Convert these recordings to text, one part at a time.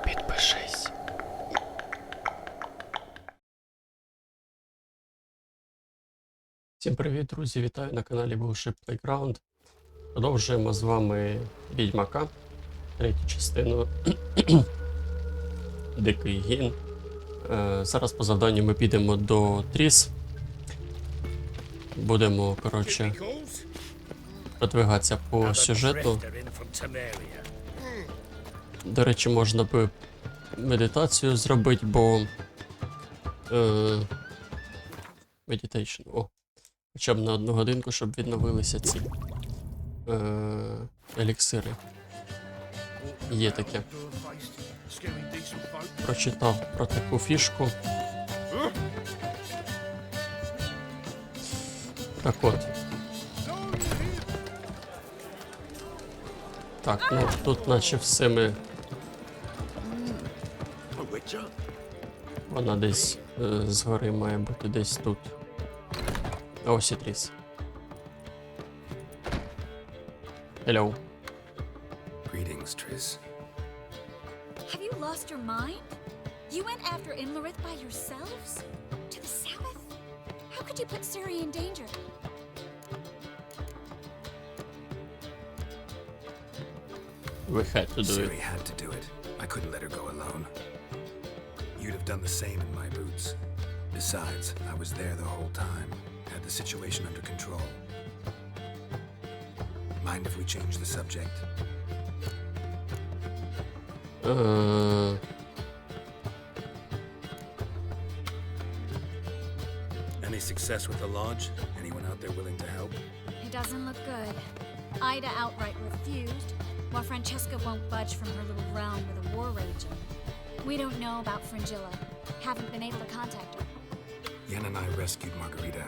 Підпишись. Всім привіт, друзі! Вітаю на каналі Більше Playground. Продовжуємо з вами Відьмака, третю частину Дикий гін. Зараз по завданню ми підемо до Тріс. Будемо, коротше, продвигатися по сюжету. До речі, можна би медитацію зробити, бо медитейшн, хоча б на 1 годинку, щоб відновилися ці еліксири. Є таке. Прочитав про таку фішку. Так от. Так, ну тут наче все ми... Вона десь згори має бути, десь тут. А ось і Тріс. Hello. Greetings, Triss. Have you lost your mind? You went after Imlerith by yourselves? To the south? How could you put Ciri in danger? We had to do Ciri it. had to do it. I couldn't let her go alone. You'd have done the same in my boots. Besides, I was there the whole time. Had the situation under control. Mind if we change the subject? Any success with the lodge? Anyone out there willing to help? It doesn't look good. Ida outright refused, while Francesca won't budge from her little realm with a war raging. We don't know about Fringilla. Haven't been able to contact her. Yen and I rescued Margarita.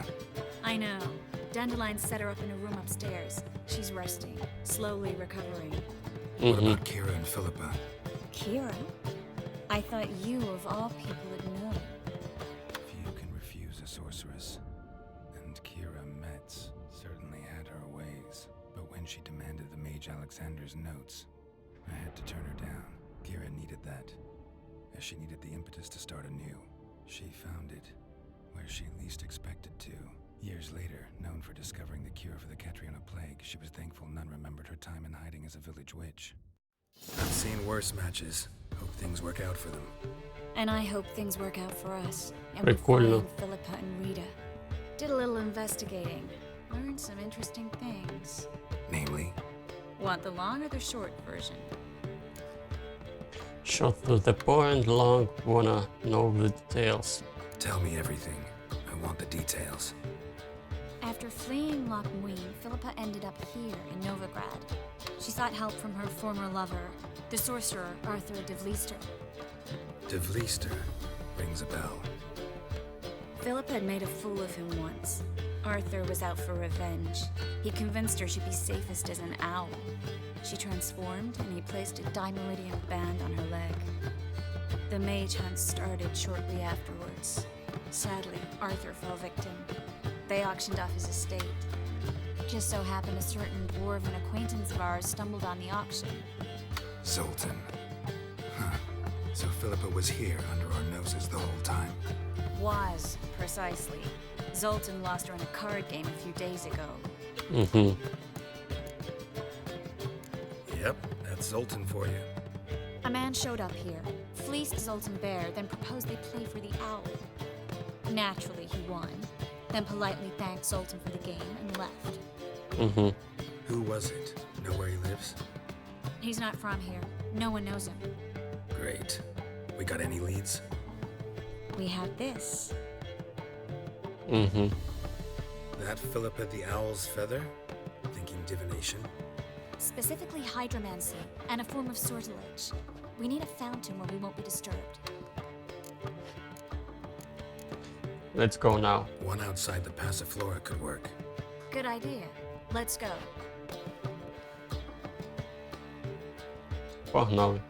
I know. Dandelion set her up in a room upstairs. She's resting, slowly recovering. What about Kira and Philippa? Kira? I thought you, of all people, would know. Few can refuse a sorceress. And Kira Metz certainly had her ways. But when she demanded the Mage Alexander's notes, I had to turn her down. Kira needed that, as she needed the impetus to start anew. She found it where she least expected to. Years later, known for discovering the cure for the Catriona plague, she was thankful none remembered her time in hiding as a village witch. I've seen worse matches. Hope things work out for them. And I hope things work out for us. And we Прикольно. find Philippa and Rita. Did a little investigating. Learned some interesting things. Namely, Want the long or the short version? Short to the point, long, wanna know the details. tell me everything. I want the details. After fleeing Loch Muin, Philippa ended up here in Novigrad. She sought help from her former lover, the sorcerer Arthur de Vlister. De Vlister rings a bell. Philippa had made a fool of him once. Arthur was out for revenge. He convinced her she'd be safest as an owl. She transformed, and he placed a dimeridium band on her leg. The mage hunt started shortly afterwards. Sadly, Arthur fell victim. They auctioned off his estate. Just so happened a certain dwarven acquaintance of ours stumbled on the auction. Zoltan. Huh. So Philippa was here under our noses the whole time. Was, precisely. Zoltan lost her in a card game a few days ago. Yep, that's Zoltan for you. A man showed up here, fleeced Zoltan bare, then proposed they play for the owl. Naturally, he won, then politely thanked Zoltan for the game and left. Who was it? Know where he lives? He's not from here. No one knows him. Great. We got any leads? We have this. That Philippa the Owl's feather? Thinking divination? Specifically hydromancy and a form of sortilege. We need a fountain where we won't be disturbed. Let's go now. One outside the Passiflora could work. Good idea. Let's go. Погнали.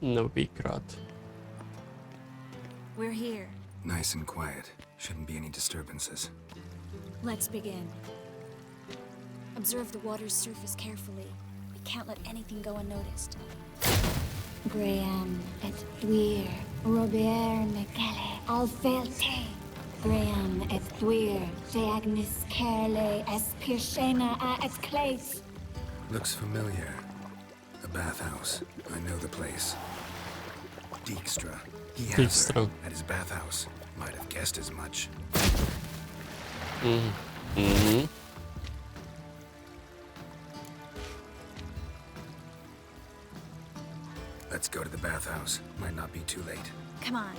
Новіград. We're here. Nice and quiet. Shouldn't be any disturbances. Let's begin. Observe the water's surface carefully. We can't let anything go unnoticed. Graham et thuir, Robert Mcgelle, Alfelte. Graham et thuir, de agnis kerle, es pirshena a et clates. Looks familiar. The bathhouse. I know the place. Dijkstra. He has Dijkstra. her at his bathhouse. Might have guessed as much. Let's go to the bathhouse. Might not be too late. Come on.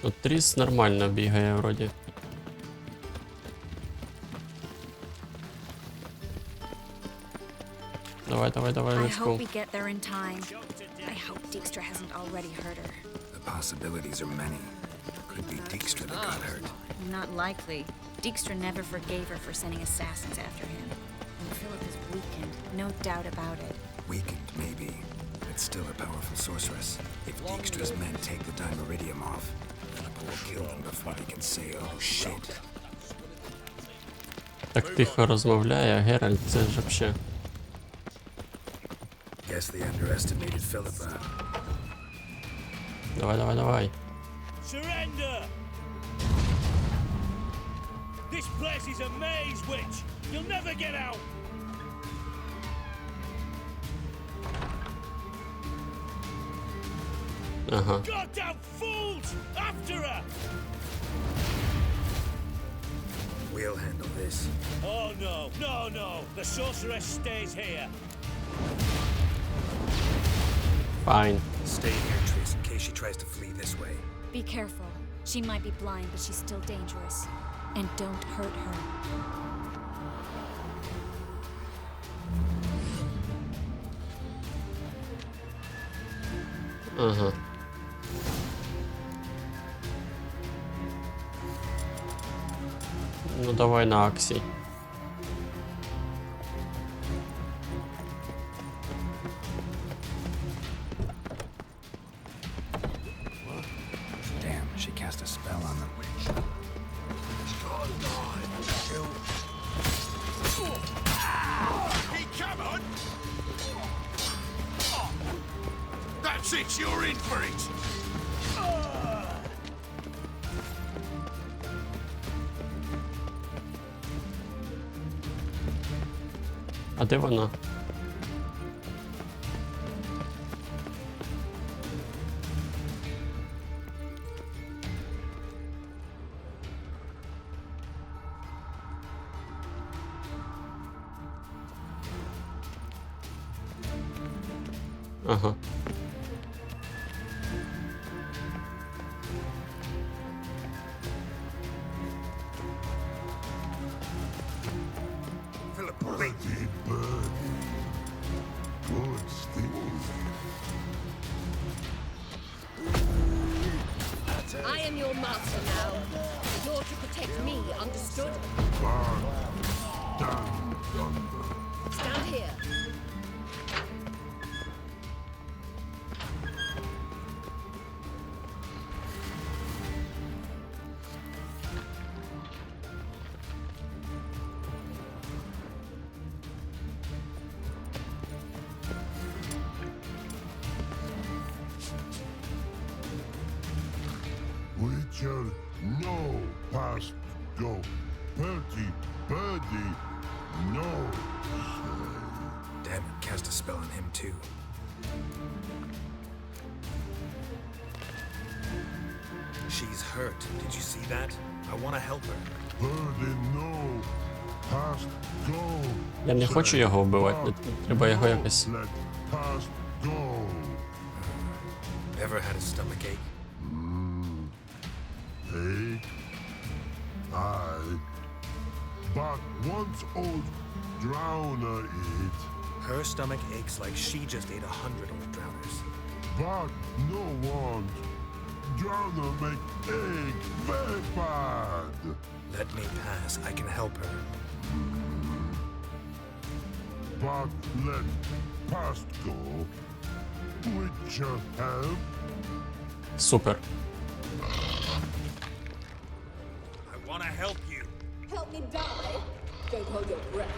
Тут Тріс нормально бігає вроді. Давай, I let's hope go. we get there in time. I hope Dijkstra hasn't already hurt her. The possibilities are many. Could be Dijkstra that got hurt. Not likely. Dijkstra never forgave her for sending assassins after him. And Philip is weakened, no doubt about it. Weakened, maybe. But still a powerful sorceress. If Dijkstra's men take the Dimeridium off, Philip will kill them before they can say, oh shit. Так тихо розмовляє, а Геральт це ж вообще. Guess they underestimated Philippa. Давай. Surrender! This place is a maze, witch! You'll never get out! Ага. Goddamn fools! After her! We'll handle this. Oh no! The sorceress stays here. Fine. Stay here, Tris, in case she tries to flee this way. Be careful. She might be blind, but she's still dangerous. And don't hurt her. Ага. Ну давай на Аксі. Damn, she cast a spell on them. Hey, come on! That's it, you're in for it! А де вона? Ага. Philip, wait! Good steam. I am your master now. You're to protect me, understood? Stand yonder. Stand here. Witcher, no past go. Bertie, birdie, no. Damn it, cast a spell on him too. She's hurt. Did you see that? I want to help her. Birdie, no. Past go. Я не хочу його вбивати, треба його якось. Let past go. Ever had a stomach ache? Ache. Aye. But once old drowner eat. Her stomach aches like she just ate 100 old drowners. But no want. Drowner make egg very bad. Let me pass. I can help her. But let past go. Witcher help. Супер. I want to help you. Help me die? Don't hold your breath.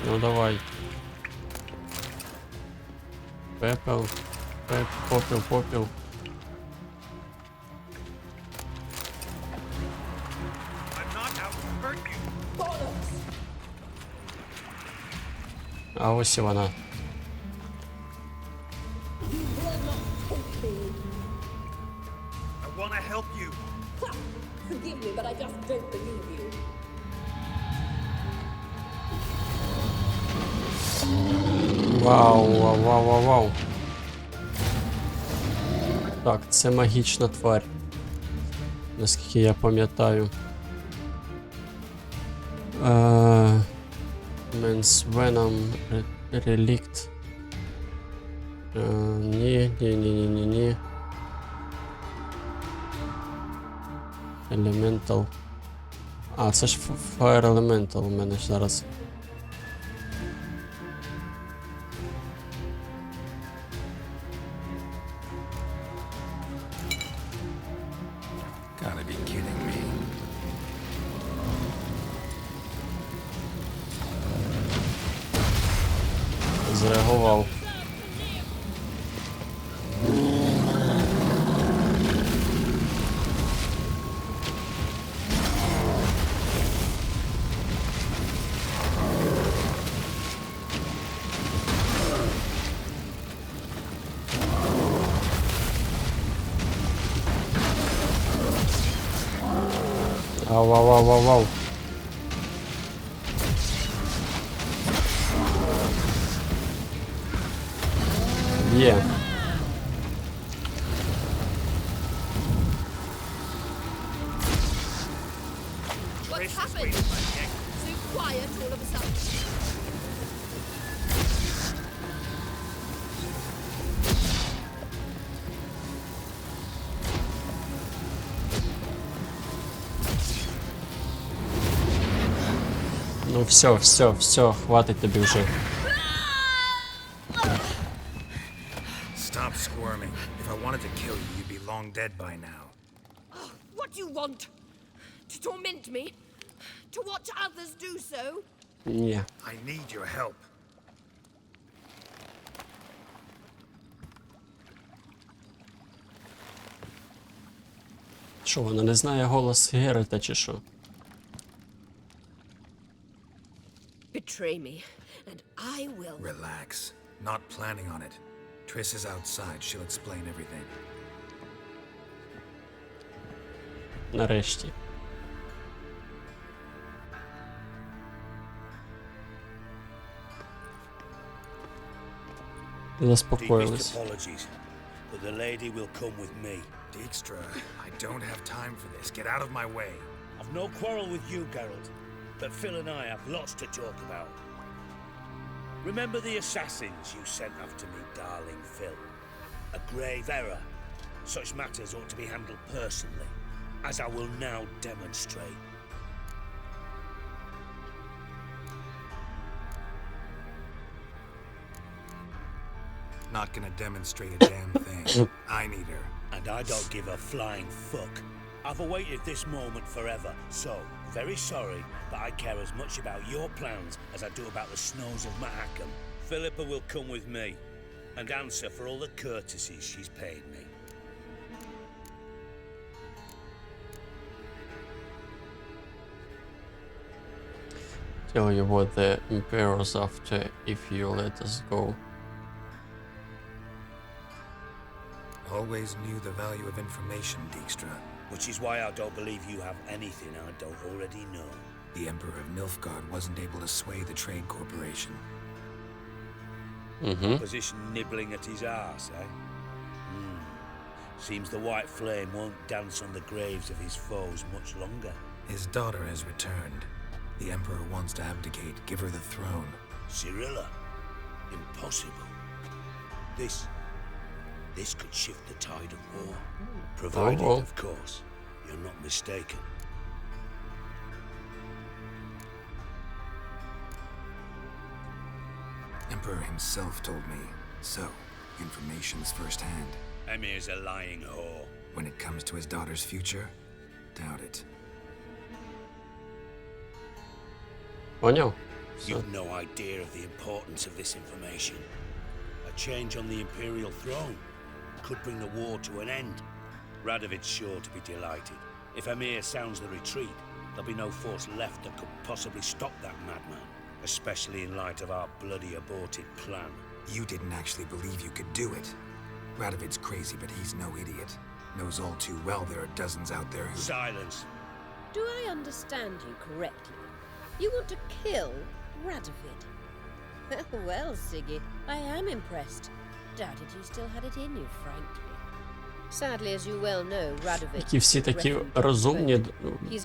Ну давай. Пепел. Попіл, попіл. I'm not out to hurt you. Bollocks! А ось і вона. You will not take me. I want to help you. Ha! Forgive me, but I just don't believe you. Вау, вау, вау, вау, вау. Так, це магічна тварь. Наскільки я пам'ятаю. Менс Веном Релікт. Ні. Elemental. А, це ж Fire Elemental у мене ж зараз. Gotta be kidding me. Зреагував. Ау. Є. What's happened? So quiet all of a sudden. Ну все, хватить тобі вже. Stop squirming. If I wanted to kill you, you'd be long dead by now. What do you want? To torment me? To watch others do so? Ні. I need your help. Що, вона не знає голос Геральта чи що? Betray me, and I will. Relax. Not planning on it. Triss is outside. She'll explain everything. Нарешті. Заспокоїлись. Deepest apologies, but the lady will come with me. Dijkstra, I don't have time for this. Get out of my way. I've no quarrel with you, Geralt, but Phil and I have lots to talk about. Remember the assassins you sent after me, darling Phil? A grave error. Such matters ought to be handled personally, as I will now demonstrate. Not gonna demonstrate a damn thing. I need her. And I don't give a flying fuck. I've awaited this moment forever, so, very sorry, but I care as much about your plans as I do about the snows of Mahakam. Philippa will come with me, and answer for all the courtesies she's paid me. Tell you what the Emperor's after if you let us go. Always knew the value of information, Dijkstra. Which is why I don't believe you have anything I don't already know. The Emperor of Nilfgaard wasn't able to sway the Trade Corporation. Opposition nibbling at his arse, eh? Seems the white flame won't dance on the graves of his foes much longer. His daughter has returned. The Emperor wants to abdicate, give her the throne. Cyrilla? Impossible. This could shift the tide of war. Provided, of course, you're not mistaken. Philippa himself told me. So, information's firsthand. Emir's a lying whore. When it comes to his daughter's future, doubt it. Поняв? Все. You've no idea of the importance of this information. A change on the Imperial throne could bring the war to an end. Radovid's sure to be delighted. If Emir sounds the retreat, there'll be no force left that could possibly stop that madman, especially in light of our bloody aborted plan. You didn't actually believe you could do it. Radovid's crazy, but he's no idiot. Knows all too well there are dozens out there who... Silence! Do I understand you correctly? You want to kill Radovid? Well, Siggy, I am impressed. Doubted you still had it in you, frankly. Sadly, as you well know, Radovid... Які всі такі розумні,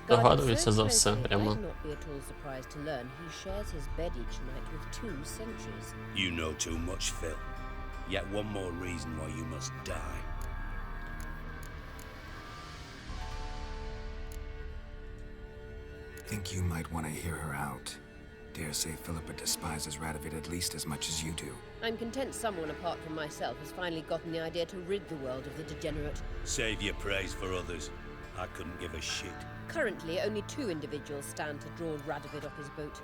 догадуються за все прямо. I'd not be at all surprised to learn he shares his bed each night with 2 sentries. You know too much, Phil. Yet one more reason why you must die. Think you might want to hear her out. Dare say Philippa despises Radovid at least as much as you do. I'm content someone apart from myself has finally gotten the idea to rid the world of the degenerate. Save your praise for others. I couldn't give a shit. Currently, only 2 individuals stand to draw Radovid off his boat.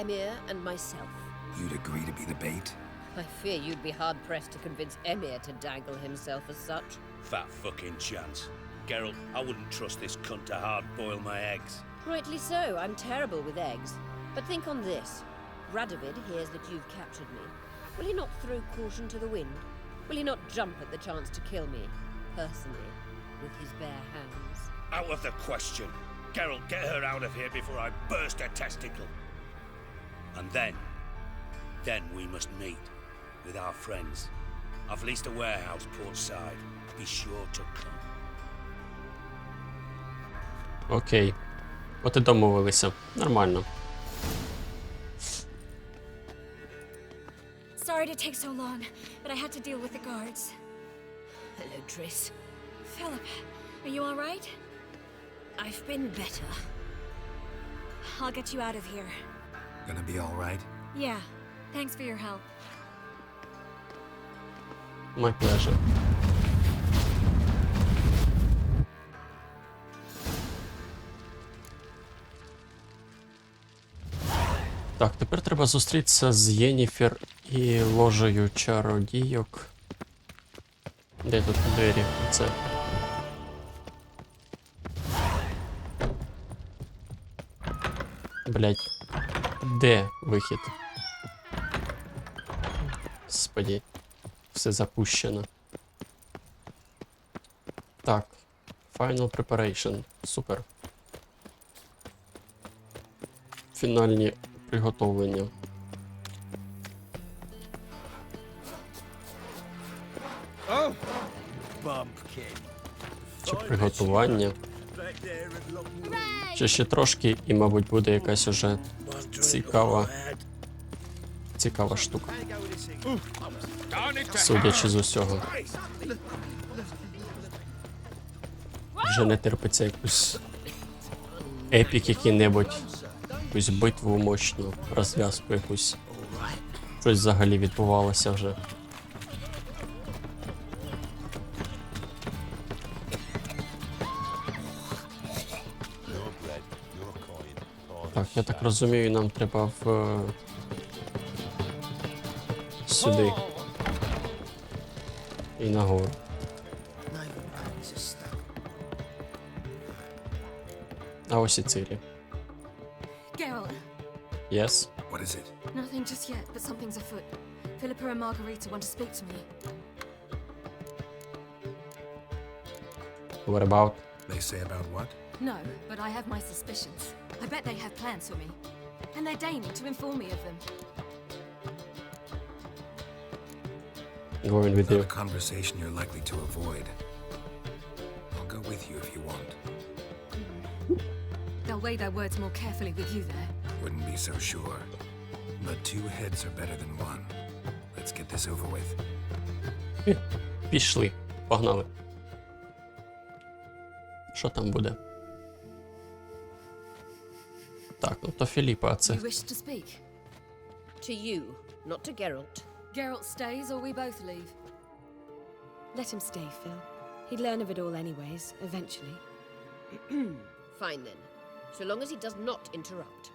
Emir and myself. You'd agree to be the bait? I fear you'd be hard-pressed to convince Emir to dangle himself as such. Fat fucking chance. Geralt, I wouldn't trust this cunt to hard-boil my eggs. Rightly so, I'm terrible with eggs. But think on this. Radovid hears that you've captured me. Will he not throw caution to the wind? Will he not jump at the chance to kill me, personally, with his bare hands? Out of the question. Geralt, get her out of here before I burst a testicle. And then we must meet with our friends. I've leased a warehouse portside. Be sure to come. Окей. От і домовилися. Нормально. Sorry to take so long, but I had to deal with the guards. Hello, Triss. Philip, are you all right? I've been better. I'll get you out of here. Gonna be all right? Yeah, thanks for your help. My pleasure. Так, тепер треба зустрітися з Єніфер і ложею чародійок. Де тут двері? Це. Блять. Де вихід? Господи. Все запущено. Так. Final preparation. Супер. Фінальні приготовлення. Чи приготування. Чи ще трошки і, мабуть, буде якась уже цікава штука. Судячи з усього. Вже не терпиться якусь епік який-небудь. Якусь битву мощну, розв'язку якусь. Щось взагалі відбувалося вже. Так, я так розумію, нам треба сюди. І нагору. А ось і цілі. Geralt, Yes? What is it? nothing just yet, but something's afoot. Philippa and Margarita want to speak to me. What about? They say about what? No, but I have my suspicions. I bet they have plans for me. And they're deigning to inform me of them. Going with Not you. a conversation you're likely to avoid. I'll go with you if you want. They'll weigh their words more carefully with you there. Wouldn't be so sure. But 2 heads are better than 1. Let's get this over with. Пішли. Погнали. Що там буде? Так, ну то Філіпа, а це. You wish to speak? To you, not to Geralt. Geralt stays or we both leave. Let him stay, Phil. He'd learn of it all anyways, eventually. Fine then, so long as he does not interrupt.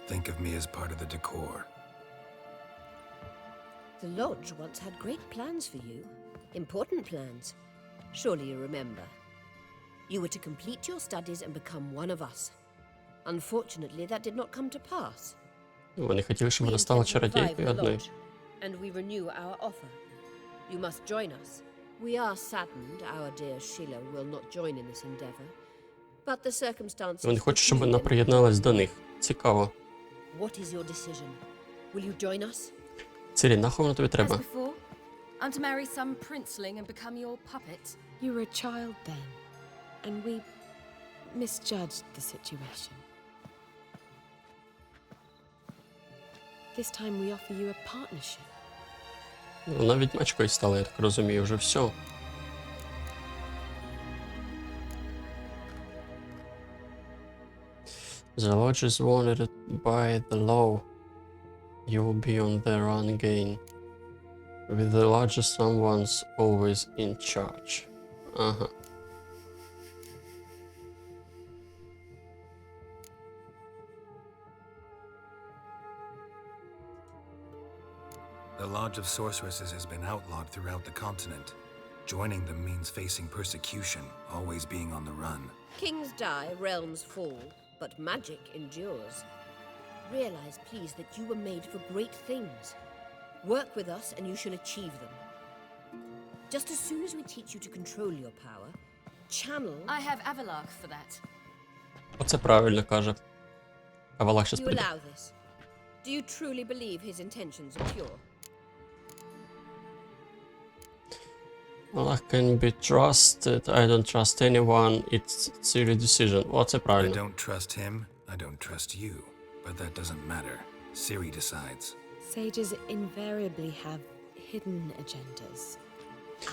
Think of me as part of the decor. The Lodge once had great plans for you. Important plans. Surely you remember. You were to complete your studies and become one of us. Unfortunately, that did not come to pass. Вони хотіли, щоб We вона стала intend to revive чародійкою the одною. Lodge, and we renew our offer. You must join us. We are saddened our dear Sheila will not join in this endeavor, but the circumstances... Вони хочуть, щоб вона приєдналась до них. Цікаво. What is your decision? Will you join us? Цирі, нахуй воно тобі As треба? before, I'm to marry some princeling and become your puppet. You were a child then, and we misjudged the situation. This time we offer you a partnership. Вона відьмачкою стала, я так розумію, вже все. The lodge is wanted by the law. You will be on the run again. With the lodge, someone's always in charge. Ага. The Lodge of Sorceresses has been outlawed throughout the continent. Joining them means facing persecution, always being on the run. Kings die, realms fall, but magic endures. Realize, please, that you were made for great things. Work with us and you shall achieve them. Just as soon as we teach you to control your power, channel... I have Avalach for that. Оце правильно каже. А Валах щас You прийде. allow this. Do you truly believe his intentions are pure? Валах can be trusted. I don't trust anyone. It's your decision. Оце I правильно. don't trust him, I don't trust you. But that doesn't matter. Ciri decides. Sages invariably have hidden agendas.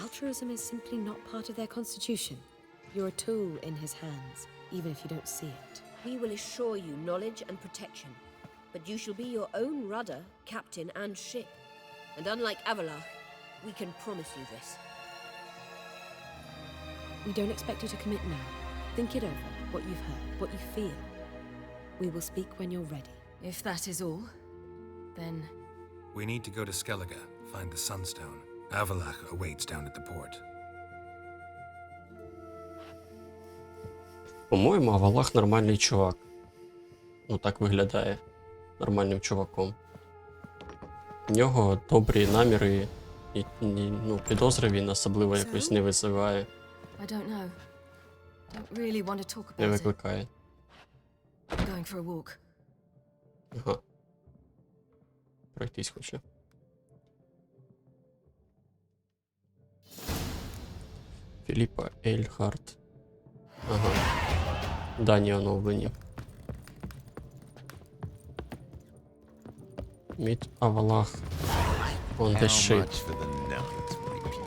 Altruism is simply not part of their constitution. You're a tool in his hands, even if you don't see it. We will assure you knowledge and protection, but you shall be your own rudder, captain, and ship. And unlike Avalach, we can promise you this. We don't expect you to commit now. Think it over, what you've heard, what you feel. We will speak when you're ready. If that is all, then We need to go to Skellige, find the Sunstone. Avalach awaits down at the port. По-моєму, Авалах нормальний чувак. Ну так виглядає. Нормальним чуваком. В нього добрі наміри і ну, підозри він особливо якось не визиває, I don't know. Don't really want to talk не about it. викликає. I'm going for a walk. Ага. Пройтись хоче. Філіпа Ельхарт. Ага. Дані оновлені. Meet Авалах on the ship. for the nuns, my peach?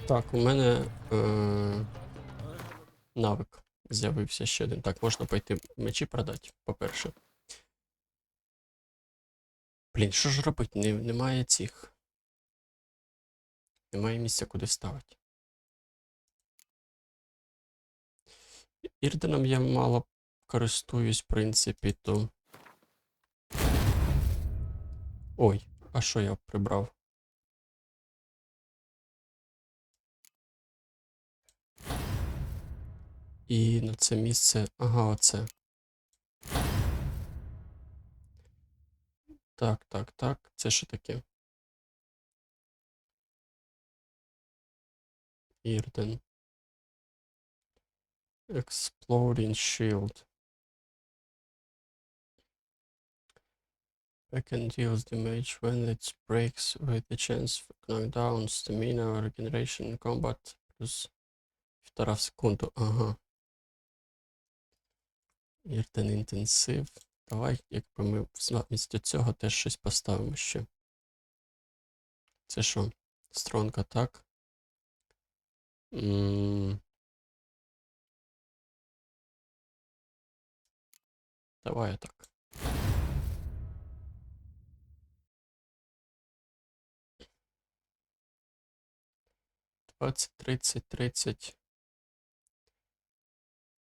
Так, у мене навик з'явився ще один. Так, можна пойти мечі продати, по-перше. Блін, що ж робити? Немає цих. Немає місця, куди ставити. Ірденом я мало користуюсь, в принципі, то... Ой, а що я прибрав? І на це місце... Ага, оце. Так, так, так. Це що таке? Ірден. Exploding shield. Can deals damage when it breaks with the chance of knockdown, stamina, regeneration, combat плюс 1,5 секунду. Ага. Ірден інтенсив. Давай, якби ми вмісто цього теж щось поставимо ще. Це що? Strong attack. Давай так. Тридцять.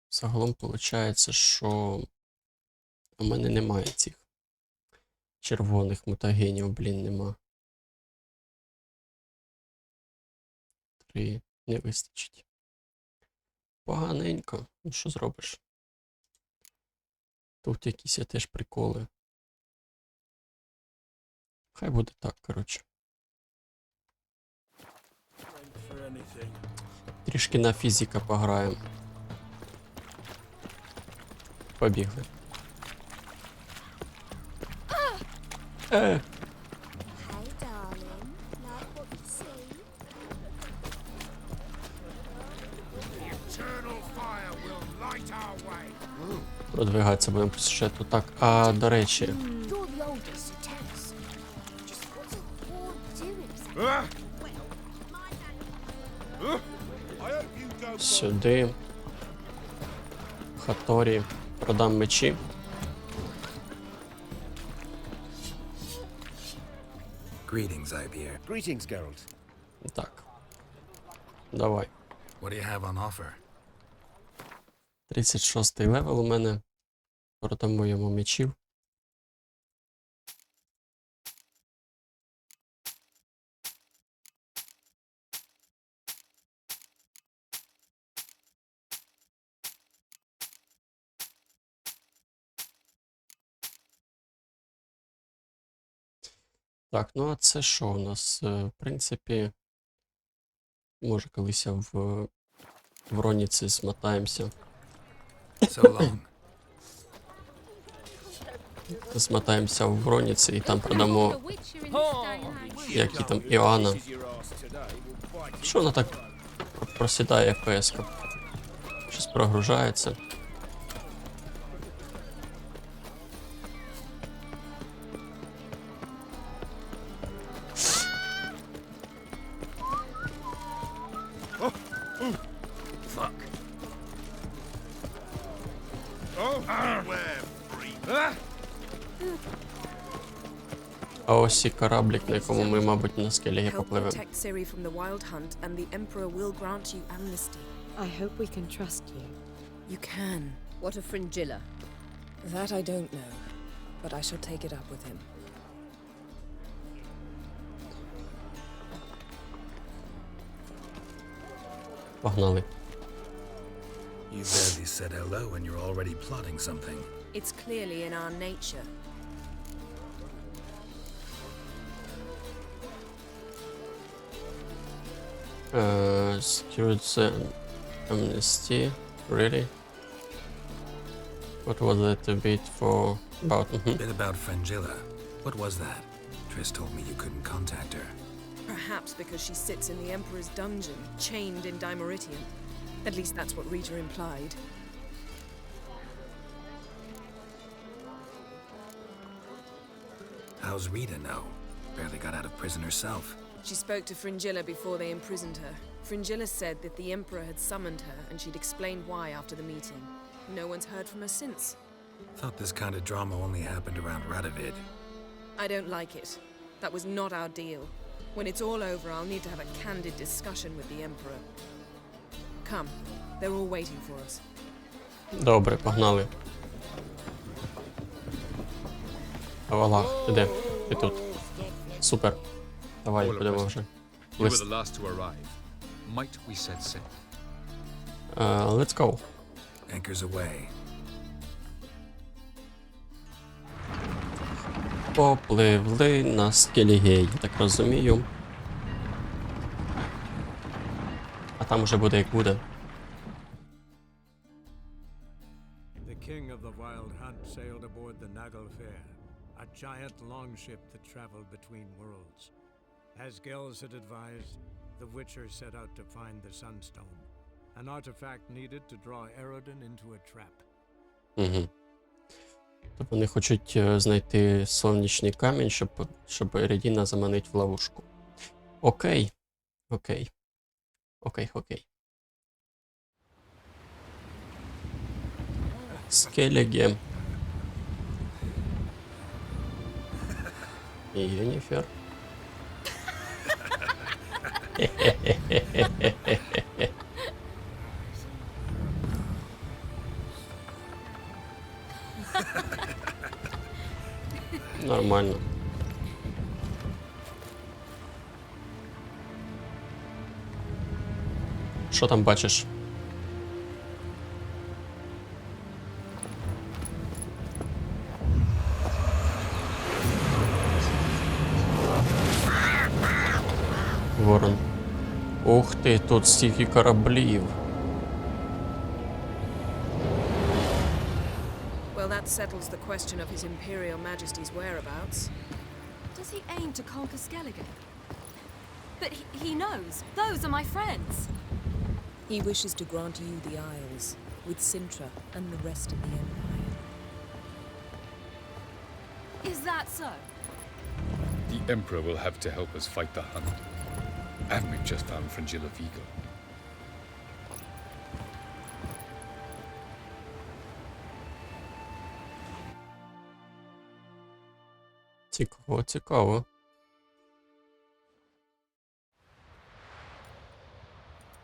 Загалом виходить, що у мене немає цих червоних мутагенів, блін, нема. 3 не вистачить. Поганенько. Ну що зробиш? Тут якісь теж приколи. Хай буде так, коротше. Трішки на фізика пограємо. Побігли. Hey, darling. Like what you see? Eternal fire will light our way. Продвигатися будемо по сюжету. Так, а до речі, You're the oldest, so tell us. Just what's a ward doing exactly? I hope you don't сюди. Хаторі. Продам мечі. Greetings, Ibeer. Greetings, Geralt. Так. Давай. What do you have on offer? 36-й левел у мене. Продамо йому мечів. Так, ну а це що у нас? В принципі, може колись в Роніці змотаємося. So long. Змотаємося в Роніці і там продамо, як і там, Іоанна. Що вона так просідає FPS-ка? Щось прогружається. Fuck. А ось і кораблік, на якому ми, мабуть, на скелліге Help попливемо. protect Ciri from the wild hunt, and the Emperor will grant you amnesty. I hope we can trust you. You can. What of Fringilla? That I don't know, but I shall take it up with him. Погнали. You barely said hello and you're already plotting something. It's clearly in our nature. Secured the amnesty. Really? What was that a bit for about? Bit about Fringilla. What was that? Triss told me you couldn't contact her. Perhaps because she sits in the Emperor's dungeon, chained in Dimeritium. At least that's what Rita implied. How's Rita know? Barely got out of prison herself. She spoke to Fringilla before they imprisoned her. Fringilla said that the Emperor had summoned her, and she'd explained why after the meeting. No one's heard from her since. Thought this kind of drama only happened around Radovid. I don't like it. That was not our deal. When it's all over, I'll need to have a candid discussion with the Emperor. Come, they're all waiting for us. Добре, погнали. Авалах, ти де? Ти тут. Супер. Давай, будемо вже. You were the last to arrive. Might we set sail? Let's go. Anchors away. Попливли на скелліге, я так розумію. А там уже буде як буде. The king of the wild hunt sailed aboard the Naglfair, a giant longship that traveled between worlds. As Gels had advised, the Witcher set out to find the Sunstone, an artifact needed to draw Erodin into a trap. Угу. Тобто вони хочуть знайти сонячний камінь, щоб Ерідіна заманити в ловушку. Окей. Окей. Окей, окей. Скелліге. Єніфер. Нормально. Що там бачиш? Ворон. Ух ти, тут стільки кораблів. Well, that settles the question of His Imperial Majesty's whereabouts. Does he aim to conquer Skellige? But he knows. Those are my friends. He wishes to grant you the Isles, with Sintra and the rest of the Empire. Is that so? The Emperor will have to help us fight the Hunt. And we've just found Fringilla Vigo. Цікаво, цікаво.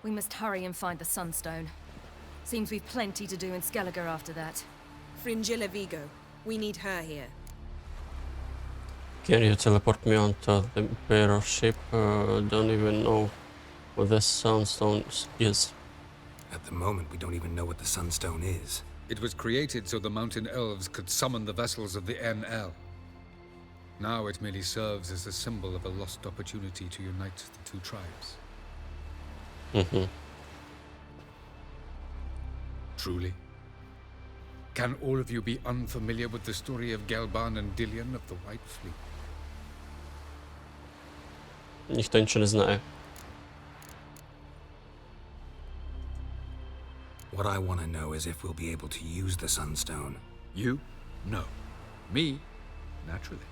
We must hurry and find the Sunstone. Seems we've plenty to do in Skellige after that. Fringilla Vigo. We need her here. Can you teleport me onto the Imperial ship? Don't even know what the Sunstone is. At the moment, we don't even know what the Sunstone is. It was created so the mountain elves could summon the vessels of the NL. Now it merely serves as a symbol of a lost opportunity to unite the two tribes. Truly? Can all of you be unfamiliar with the story of Gelban and Dillion of the White Fleet? Ніхто нічого не знає. What I want to know is if we'll be able to use the Sunstone. You? No. Me? Naturally.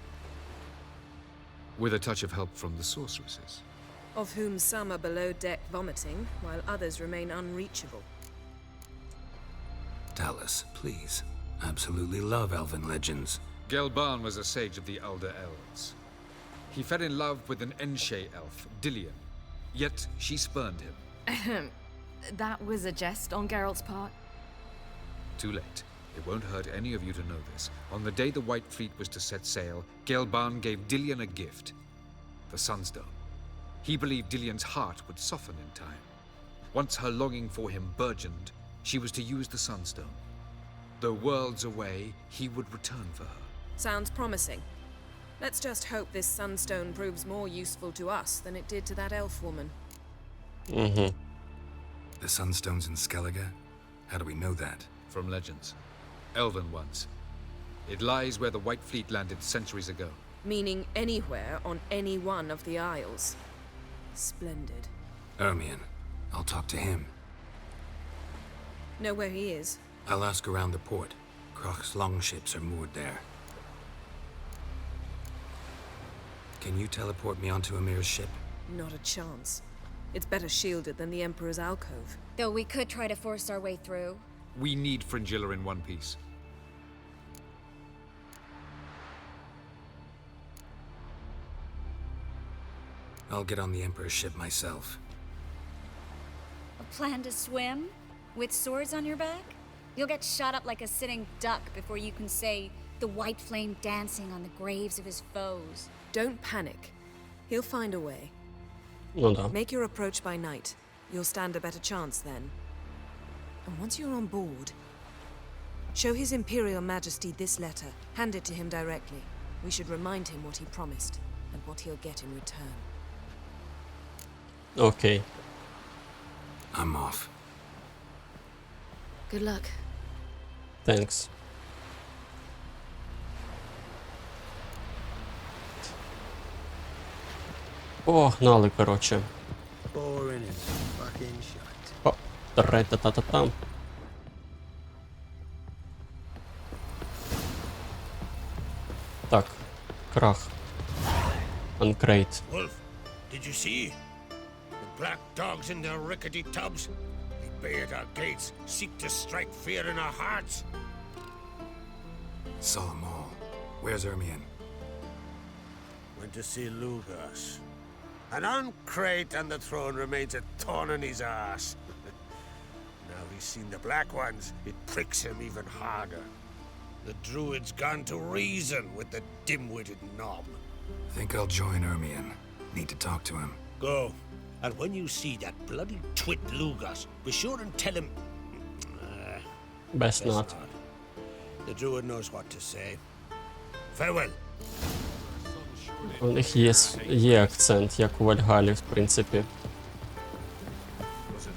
With a touch of help from the sorceresses. Of whom some are below deck vomiting, while others remain unreachable. Tell us, please. Absolutely love elven legends. Gelban was a sage of the Elder Elves. He fell in love with an Enshe elf, Dillion. Yet she spurned him. That was a jest on Geralt's part. Too late. It won't hurt any of you to know this. On the day the White Fleet was to set sail, Gelban gave Dillion a gift. The Sunstone. He believed Dillion's heart would soften in time. Once her longing for him burgeoned, she was to use the Sunstone. Though worlds away, he would return for her. Sounds promising. Let's just hope this Sunstone proves more useful to us than it did to that elf woman. The Sunstone's in Skellige? How do we know that? From legends. Elven ones. It lies where the White Fleet landed centuries ago. Meaning anywhere on any one of the Isles. Splendid. Ermion. I'll talk to him. Know where he is? I'll ask around the port. Kroch's longships are moored there. Can you teleport me onto Amir's ship? Not a chance. It's better shielded than the Emperor's alcove. Though we could try to force our way through. We need Fringilla in one piece. I'll get on the Emperor's ship myself. A plan to swim? With swords on your back? You'll get shot up like a sitting duck before you can say the white flame dancing on the graves of his foes. Don't panic. He'll find a way. Ну да. Make your approach by night. You'll stand a better chance then. And once you're on board, show His Imperial Majesty this letter. Hand it to him directly. We should remind him what he promised and what he'll get in return. Окей. I'm off. Good luck. Thanks. Погнали, коротше. Boring as fucking shite. О, та-та-та-та-там. Так, крах. Uncrate. Wolf, did you see? The black dogs in their rickety tubs. They bay at our gates, seek to strike fear in our hearts. Saw 'em all. Where's Ermion? Went to see Lugas. An uncrate on the throne remains a thorn in his arse. Now he's seen the black ones, it pricks him even harder. The druid's gone to reason with the dim-witted knob. Think I'll join Ermion. Need to talk to him. Go. And when you see that bloody twit Lugas, be sure and tell him... Best not. The druid knows what to say. Farewell. У них є акцент, як у Вальгалі, в принципі.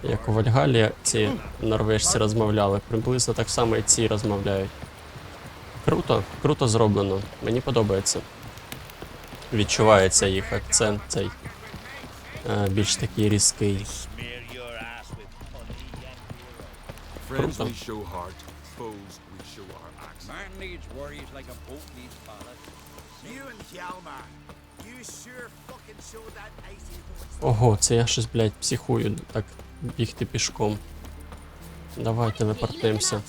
Як у Вальгалі ці норвежці розмовляли, приблизно так само і ці розмовляють. Круто, круто зроблено. Мені подобається. Відчувається їх акцент цей. Більш такий різкий. Круто. Ого, це я щось, блядь, психую, так бігти пішком. Давай телепортуємося.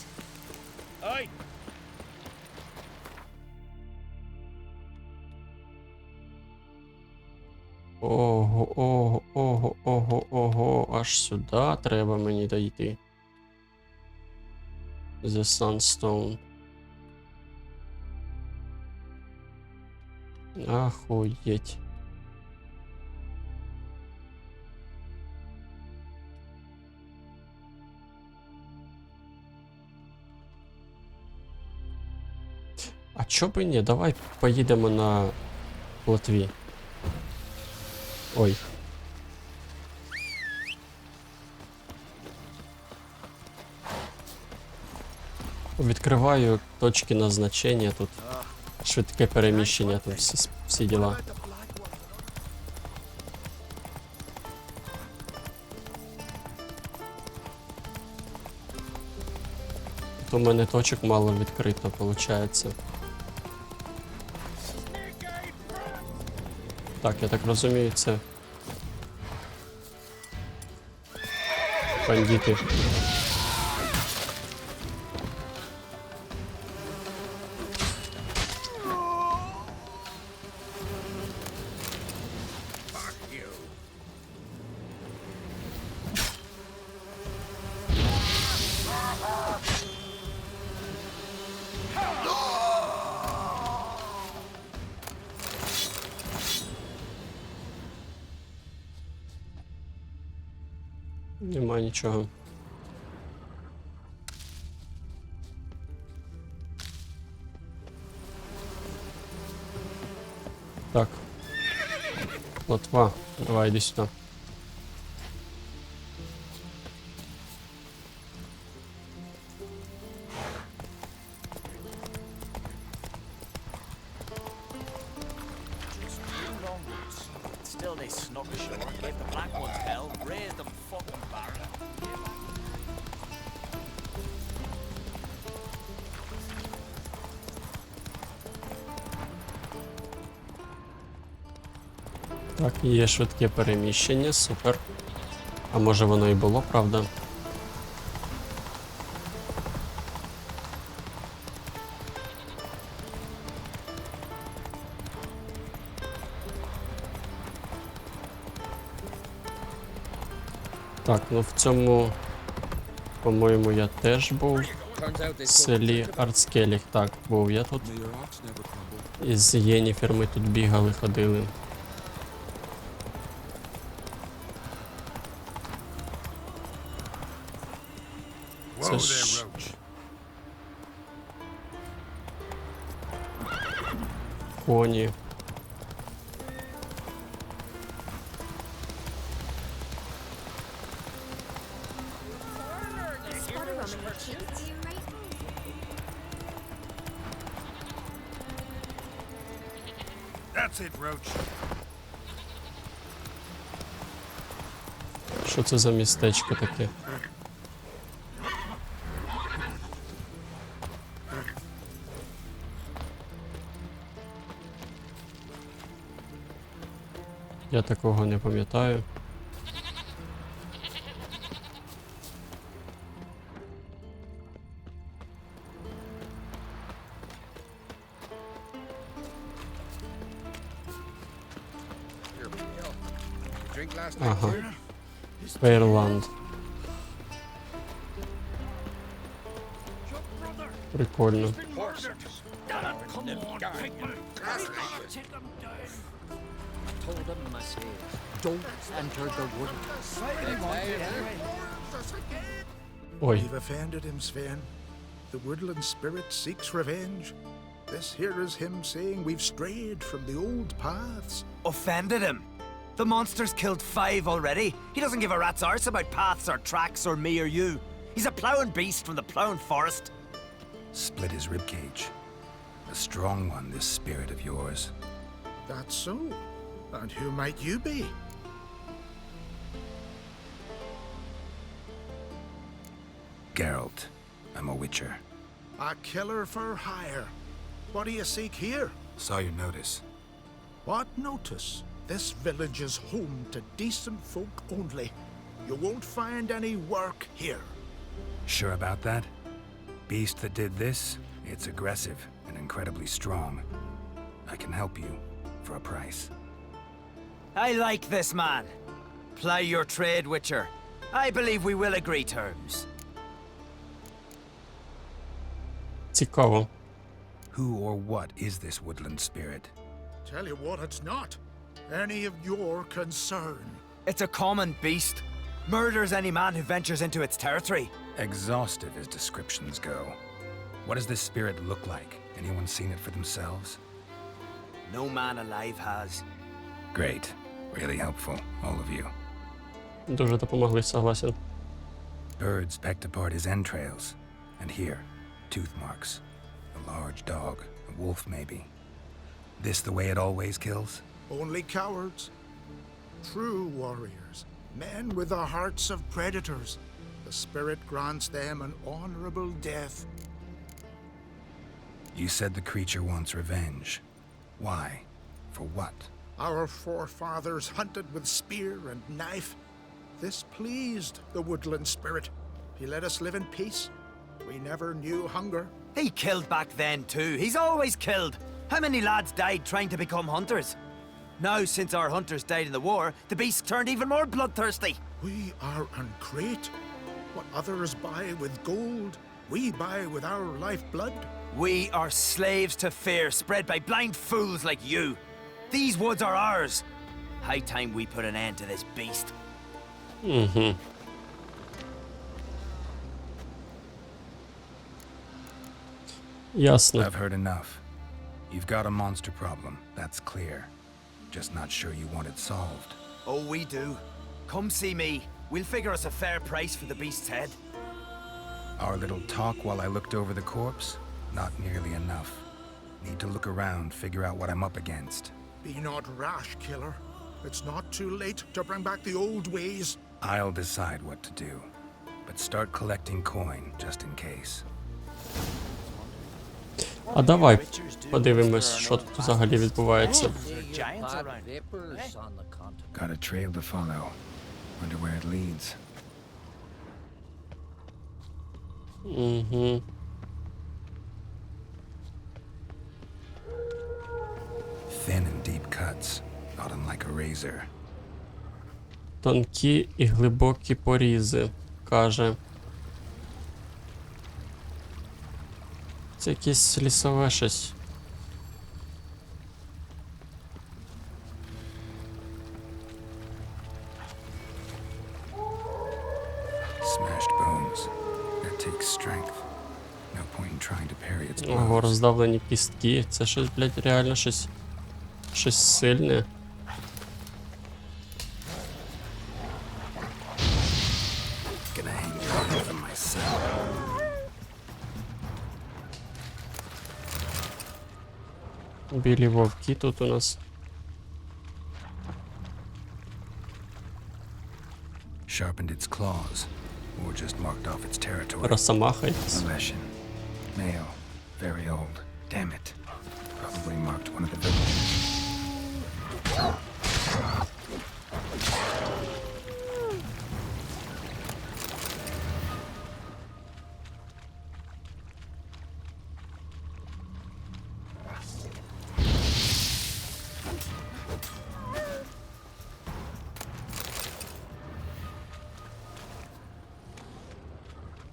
Ого, ого, ого, ого, ого, аж сюди треба мені дойти. The Sunstone. Охуеть. А чо б і ні? Давай поїдемо на плотві. Ой. Відкриваю точки назначення тут. Швидке переміщення, тут всі діла. Тут у мене точок мало відкрито, виходить. Так, я так розумію, це бандити. Нема нічого. Так. Лотва. Давай, иди сюда. Still they snuck ashore, gave the black ones hell, raised them fucking barren. Так, є швидке переміщення, супер. А може воно і було, правда? Так, ну в цьому, по-моєму, я теж був. В селі Скелліге. Так, був я тут. Із Єніфер ми тут бігали, ходили. Це ж... Коні. That's it, Roach. Що це за містечко таке? Я такого не пам'ятаю. Ага. Фейрланд. Прикольно. Told him, I say, don't enter the wood. Ой. We've offended him, Sven. The woodland spirit seeks revenge. This here is him saying we've strayed from the old paths. Offended him? The monster's killed 5 already. He doesn't give a rat's arse about paths or tracks or me or you. He's a plowing beast from the plowing forest. Split his ribcage. A strong one, this spirit of yours. That's so. And who might you be? Geralt. I'm a witcher. A killer for hire. What do you seek here? Saw your notice. What notice? This village is home to decent folk only. You won't find any work here. Sure about that? Beast that did this, it's aggressive and incredibly strong. I can help you for a price. I like this man. Ply your trade, Witcher. I believe we will agree terms. Цікаво. Who or what is this woodland spirit? Tell you what, it's not any of your concern. It's a common beast. Murders any man who ventures into its territory. Exhaustive as descriptions go. What does this spirit look like? Anyone seen it for themselves? No man alive has. Great. Really helpful, all of you. Дуже допомогли, согласен. Birds pecked apart his entrails. And here, tooth marks. A large dog, a wolf maybe. This the way it always kills? Only cowards. True warriors. Men with the hearts of predators. The spirit grants them an honorable death. You said the creature wants revenge. Why? For what? Our forefathers hunted with spear and knife. This pleased the woodland spirit. He let us live in peace. We never knew hunger. He killed back then too. He's always killed. How many lads died trying to become hunters? Now, since our hunters died in the war, the beast turned even more bloodthirsty. We are uncreate. What others buy with gold, we buy with our lifeblood. We are slaves to fear spread by blind fools like you. These woods are ours. High time we put an end to this beast. Угу. Ясно. I've heard enough. You've got a monster problem, that's clear. Just not sure you want it solved. Oh, we do. Come see me. We'll figure us a fair price for the beast's head. Our little talk while I looked over the corpse? Not nearly enough. Need to look around, figure out what I'm up against. Be not rash, killer. It's not too late to bring back the old ways. I'll decide what to do. But start collecting coin, just in case. А давай подивимось, що тут взагалі відбувається. Got a trail to follow. Wonder where it leads. Угу. Thin and deep cuts, not unlike a razor. Тонкі і глибокі порізи, каже. Це якесь лісове щось. Smashed bones. That takes strength. No point in trying to parry its Ого, blows. роздавлені кістки. Це щось, блядь, реально щось сильне. Gonna hang your head for myself. Білі вовки тут у нас. Sharpened its claws, or just marked off its territory. Росомаха якась. Malesian. Male. Very old. Damn it. Probably marked one of the villages.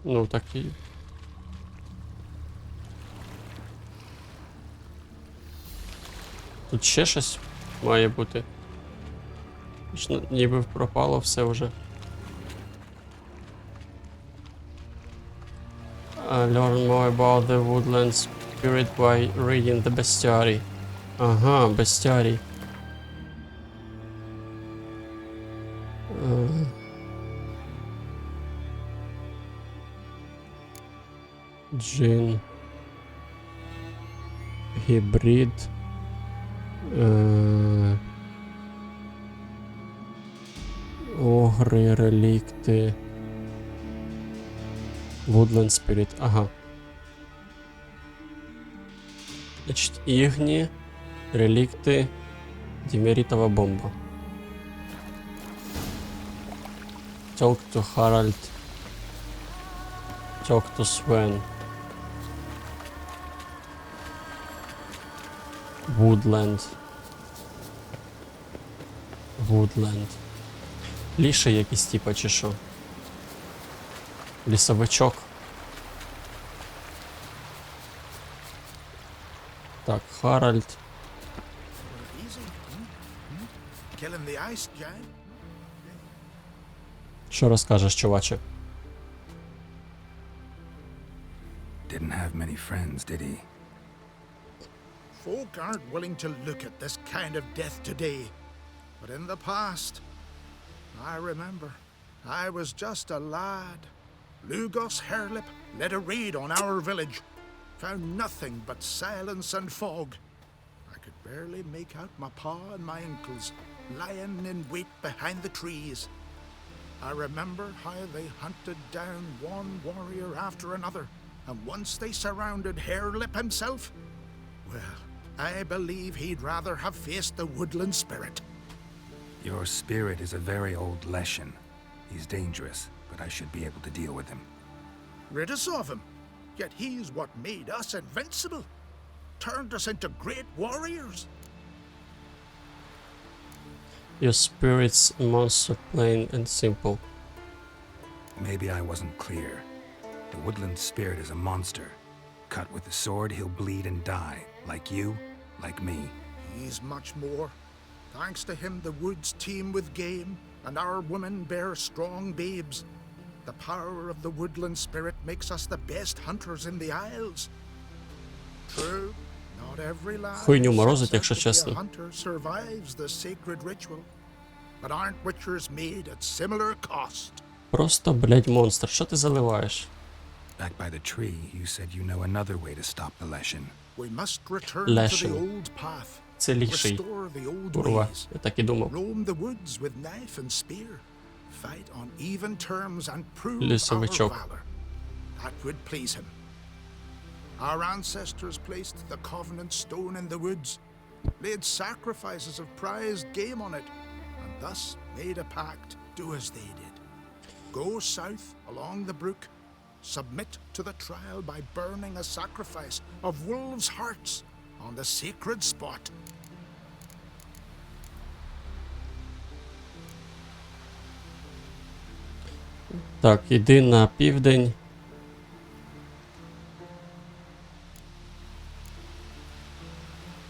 Ну, так і. Тут ще щось має бути. Ніби пропало все вже. Learn more about the woodland spirit by reading the bestiary. Ага, bestiary. Джин. Гібрид. Огри, релікти. Woodland Spirit, ага. Значить, ігні, релікти, дімерітова бомба. Talk to Harald. Talk to Sven. Woodland. Woodland. Ліший якийсь типа чи що? Лісовичок. Так, Харальд. Що розкажеш, чуваче? Didn't have many friends, did he? Folk aren't willing to look at this kind of death today. But in the past, I remember, I was just a lad. Lugos Herlip led a raid on our village. Found nothing but silence and fog. I could barely make out my pa and my uncles lying in wait behind the trees. I remember how they hunted down one warrior after another, and once they surrounded Herlip himself, well, I believe he'd rather have faced the woodland spirit. Your spirit is a very old Leshen. He's dangerous, but I should be able to deal with him. Rid us of him, yet he's what made us invincible. Turned us into great warriors. Your spirit's a monster, plain and simple. Maybe I wasn't clear. The woodland spirit is a monster. Cut with the sword, he'll bleed and die. Like you, like me. He's much more. Thanks to him, the woods teem with game, and our women bear strong babes. The power of the woodland spirit makes us the best hunters in the Isles. True, not every lad Хуйню морозить, set out якщо to be a чесно. hunter survives the sacred ritual. But aren't witchers made at similar cost? Просто, блядь, монстр. Що ти заливаєш? Back by the tree, you said you know another way to stop the Leshen. We must return to the Leshen. old path. Це ліший. Restore the old Курва, ways. я так і думав. Roam the woods with knife and spear. Fight on even terms and prove our Лісовичок. valor. That would please him. Our ancestors placed the covenant stone in the woods, laid sacrifices of prized game on it, and thus made a pact, do as they did. Go south along the brook, submit to the trial by burning a sacrifice of wolves' hearts on the sacred spot. Так, іди на південь.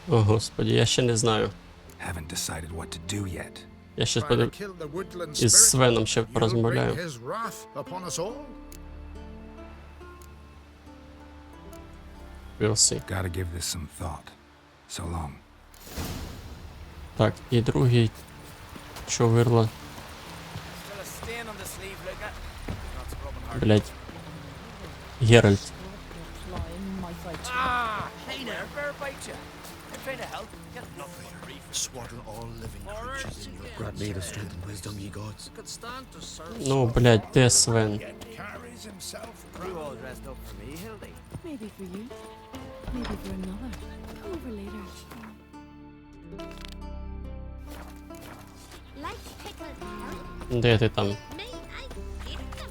О, господі, я ще не знаю. Haven't decided what to do yet. Я ще Try to подив... kill the woodland із spirit, Свеном ще you'll bring порозмовляю. his wrath upon us all. We'll see. Gotta give this some thought. So long. Так, і другий чувирло. Блять. Геральт. Grant me the strength and wisdom, ye gods. Ну, блять, де Свен? Maybe for you. Maybe for another. Come over later. Like pickled herring? Де ти там? May I eat them?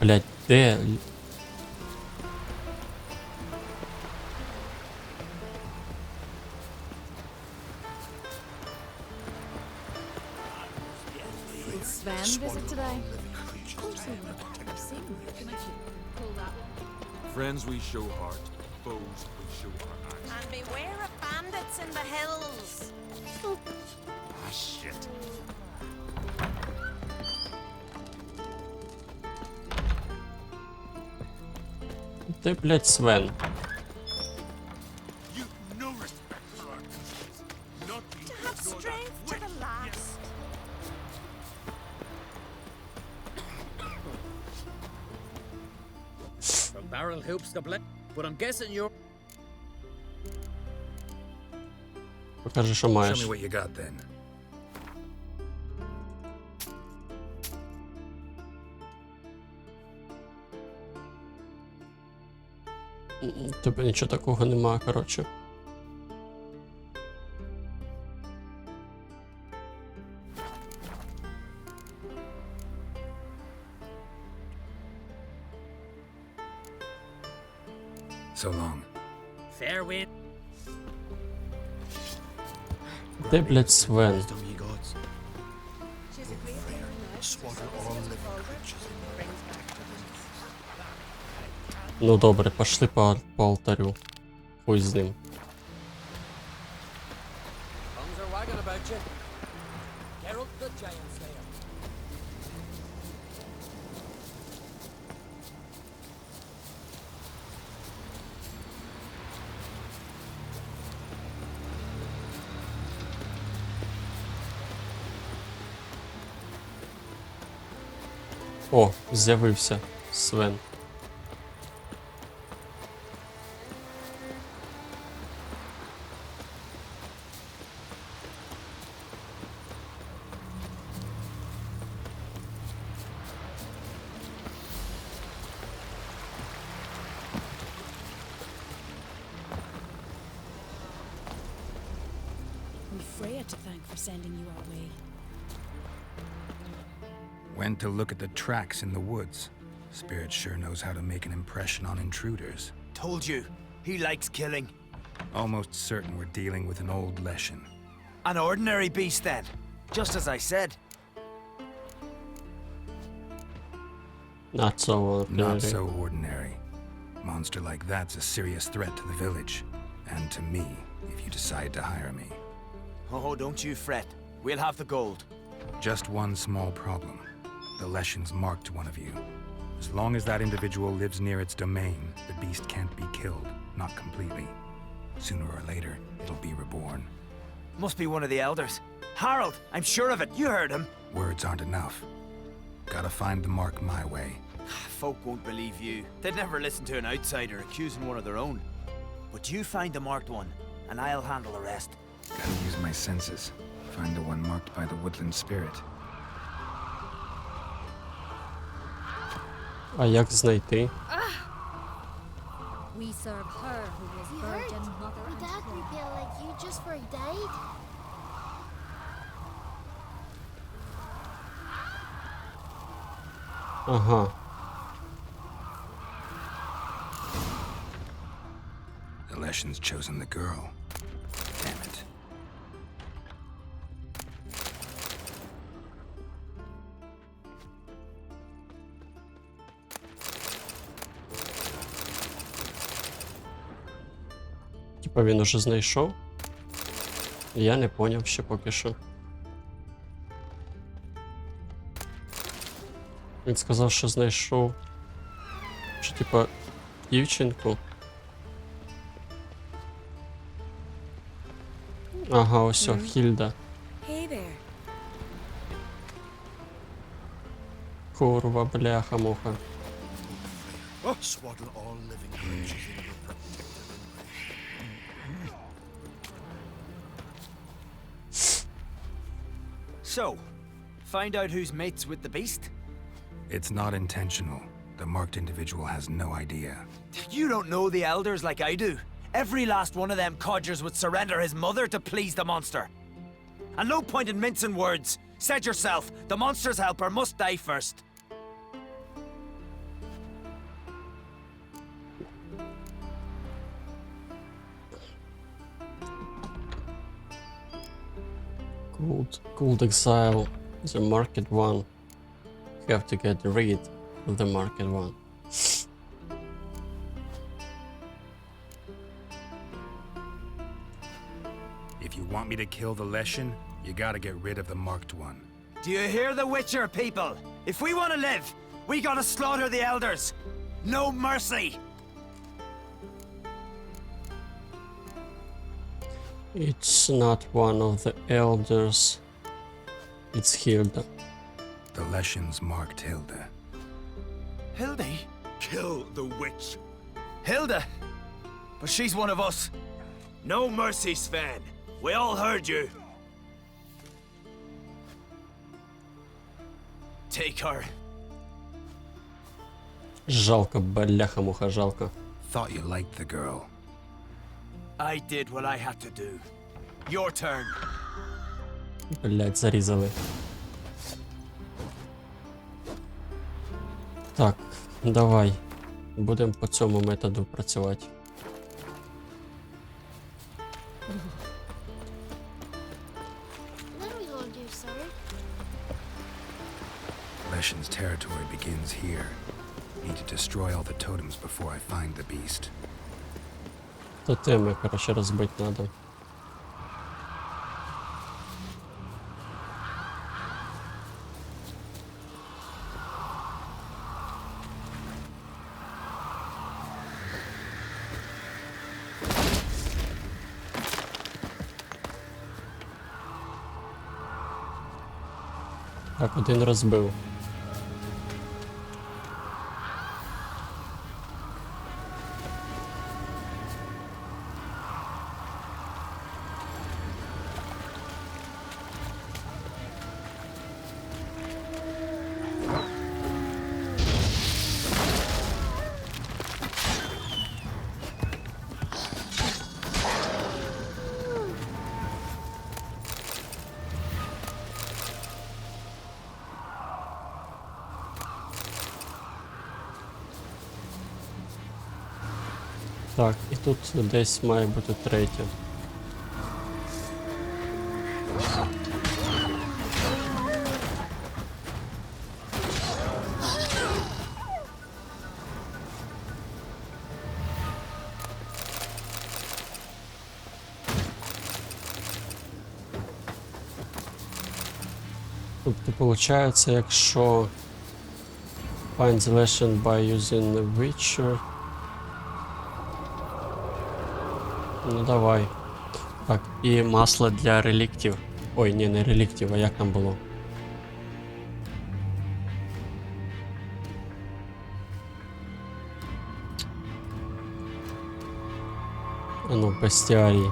Блять, де? visit today? Of course we will. I've seen you. Pull that. Friends we show heart, foes we show our axe. And beware of bandits in the hills. Ah, shit. Ти, блядь, Свен. You no respect for our principles. Not being To have strength to the last. From barrel hoops to black, but I'm guessing you're. Покажи, що Show маєш. me what you got then. Тебе нічого такого нема, коротше. So long. Fair wind. Де, блядь, Свен? Wisdom, ye gods. Swaddle all living creatures in your protective wings. Ну добре, пошли по алтарю. Хуй з ним. Tongues are wagging about you. Geralt the Giant Slayer. О, з'явився Свен. We've Freya to thank for sending you our way. Went to look at the tracks in the woods. Spirit sure knows how to make an impression on intruders. Told you, he likes killing. Almost certain we're dealing with an old Leshen. An ordinary beast then, just as I said. Not so ordinary. Not so ordinary. Monster like that's a serious threat to the village. And to me, if you decide to hire me. Oh, don't you fret. We'll have the gold. Just one small problem. The Leshen's marked one of you. As long as that individual lives near its domain, the beast can't be killed. Not completely. Sooner or later, it'll be reborn. Must be one of the elders. Harold, I'm sure of it. You heard him. Words aren't enough. Gotta find the mark my way. Folk won't believe you. They'd never listen to an outsider accusing one of their own. But you find the marked one, and I'll handle the rest. Gotta use my senses. Find the one marked by the woodland spirit. А як знайти? We serve her who was You heard? virgin mother My and dad queen. would be like you just for he died. Ага. The Leshen's chosen the girl. Damn it. Типа він уже знайшов? Я не поняв ще поки що. Він сказав, що знайшов. Що типа дівчинку. Ага, ось Хільда. Hey there. Курва, бляха-муха. Swaddle all living creatures in your protective embrace. So, find out who's mates with the beast? It's not intentional. The marked individual has no idea. You don't know the elders like I do. Every last one of them codgers would surrender his mother to please the monster. And no point in mincing words. Said yourself, the monster's helper must die first. Gold exile. The market one. You have to get rid of the marked one. If you want me to kill the Leshen, you gotta get rid of the marked one. Do you hear the Witcher, people? If we want to live, we gotta slaughter the elders. No mercy. It's not one of the elders. It's Hilda. The Leshen's marked Hilda. Hildy? Kill the witch. Hilda? But she's one of us. No mercy, Sven. We all heard you. Take her. Жалко, бляха-муха, жалко. Thought you liked the girl. I did what I had to do. Your turn. Блять, зарізали. Так, давай. Будемо по цьому методу працювати. What are we gonna do, sir? Leshen's territory begins here. Need to destroy all the totems before I find the beast. Тотеми, короче, розбити надо. Так, один розбив. Так, і тут десь має бути третє. Тобто, виходить, якщо find the lesson by using the Witcher. Ну давай. Так, і масло для реліктів. Ой, ні, не реліктів, а як там було? А ну, бестіарій.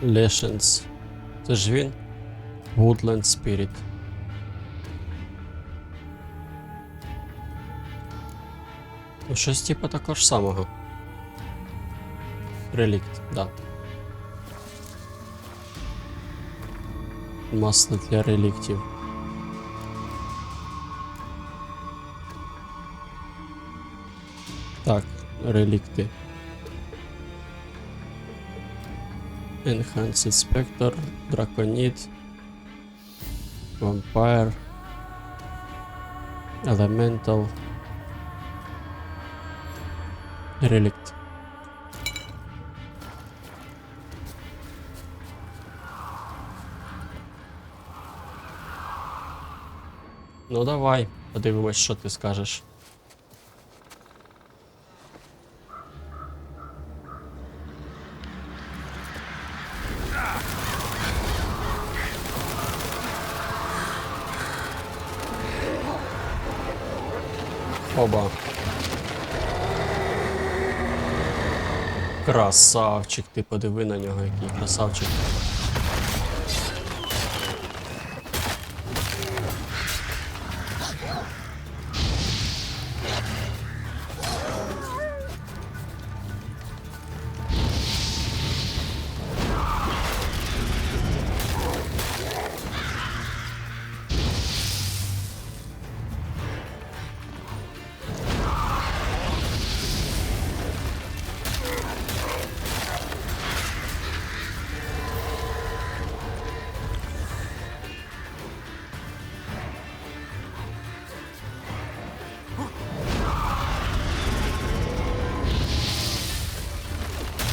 Lessons. Це ж він? Woodland Spirit. Ну, щось типу такого ж самого. Релікт, да. Масло для реліктів. Так, релікти. Enhanced Spectre, Draconid, Vampire, Elemental, Relict. Ну давай, подивимось, що ти скажеш. Оба. Красавчик, ти подиви на нього, який красавчик.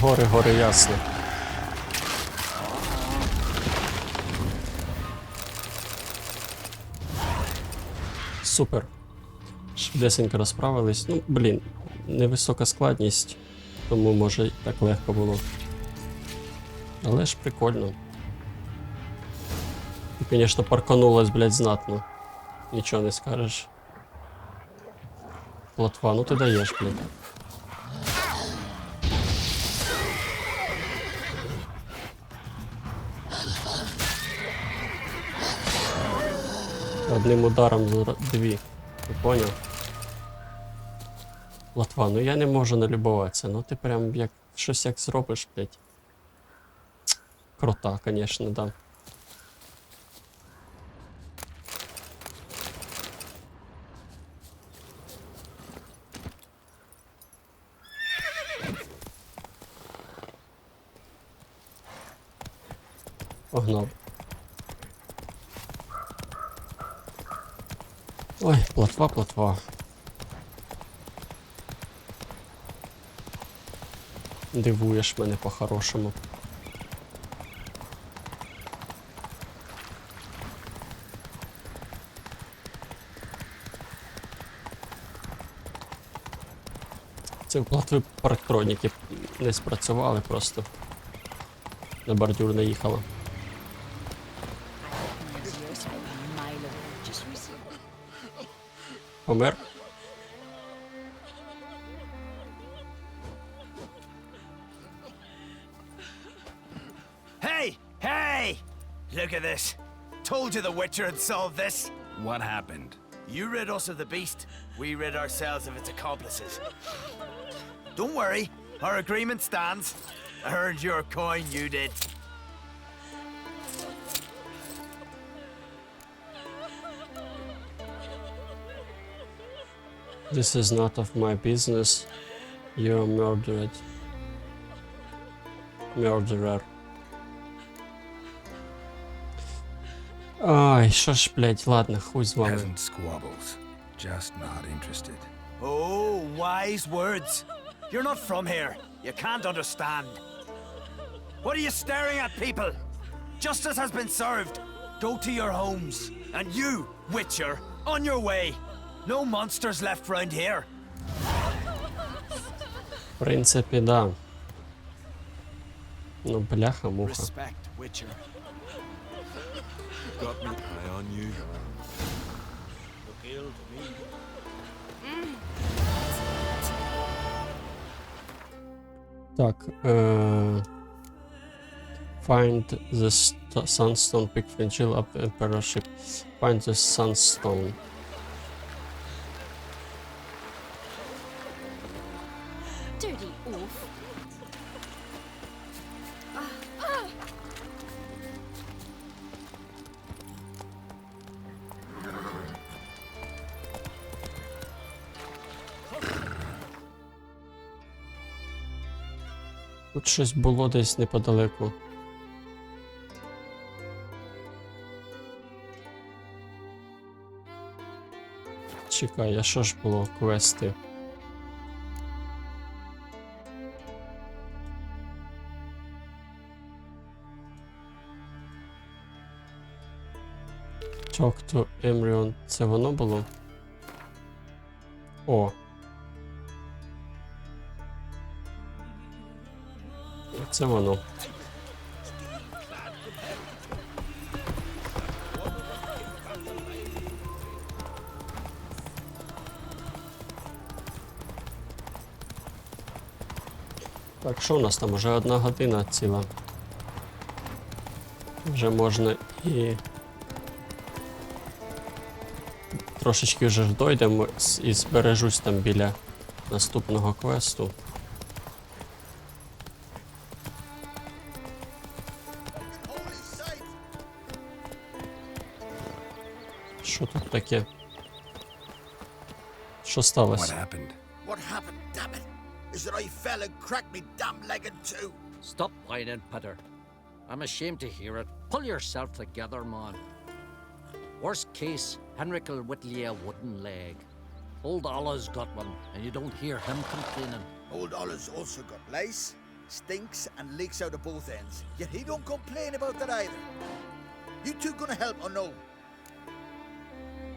Гори, ясно. Супер. Швидесенько розправились. Ну, блін, невисока складність, тому може так легко було. Але ж прикольно. І, звісно, парканулась, блядь, знатно. Нічого не скажеш. Плотва, ну ти даєш, блядь. Одним ударом дві. Ти поняв? Латва, ну я не можу налюбуватися. Ну ти прям як щось як зробиш, блядь. Крута, конечно, да. Погнав. Ой, плотва. Дивуєш мене по-хорошому. Це платви парктроніки не спрацювали просто. На бордюр наїхало. Помер? Hey! Look at this. Told you the Witcher had solved this. What happened? You rid us of the beast, we rid ourselves of its accomplices. Don't worry, our agreement stands. I earned your coin, you did. This is not of my business. You're murdered. Murderer. Ай, що ж, блядь, ладно, хуй з вами. Peasant squabbles. Just not interested. Oh, wise words. You're not from here. You can't understand. What are you staring at, people? Justice has been served. Go to your homes. And you, Witcher, on your way. No monsters left round here. В принципі, да. Ну, бляха-муха. Respect, Witcher. Got me eye on you. Look ill to me. Так, find the sunstone, pick Fringil up the emperorship. Find the sunstone. Dirty oaf. Тут щось було десь неподалеку. Чекай, а що ж було? Квести. Talk to Emryon. Це воно було? О. Це воно. Так, що у нас там? Уже 1 година ціла. Вже можна і... Трошечки вже ж дойдемо і збережусь там біля наступного квесту. Що тут таке? Що сталося? What happened? What happened, damn it, is that I fell and cracked me damn leg in two. Stop whining, Peter. I'm ashamed to hear it. Pull yourself together, man. Worst case, Henrik'll whittle you a wooden leg. Old Ollah's got one, and you don't hear him complaining. Old Ollah's also got lace. Stinks and leaks out of both ends. Yet he don't complain about that either. You two gonna help or no?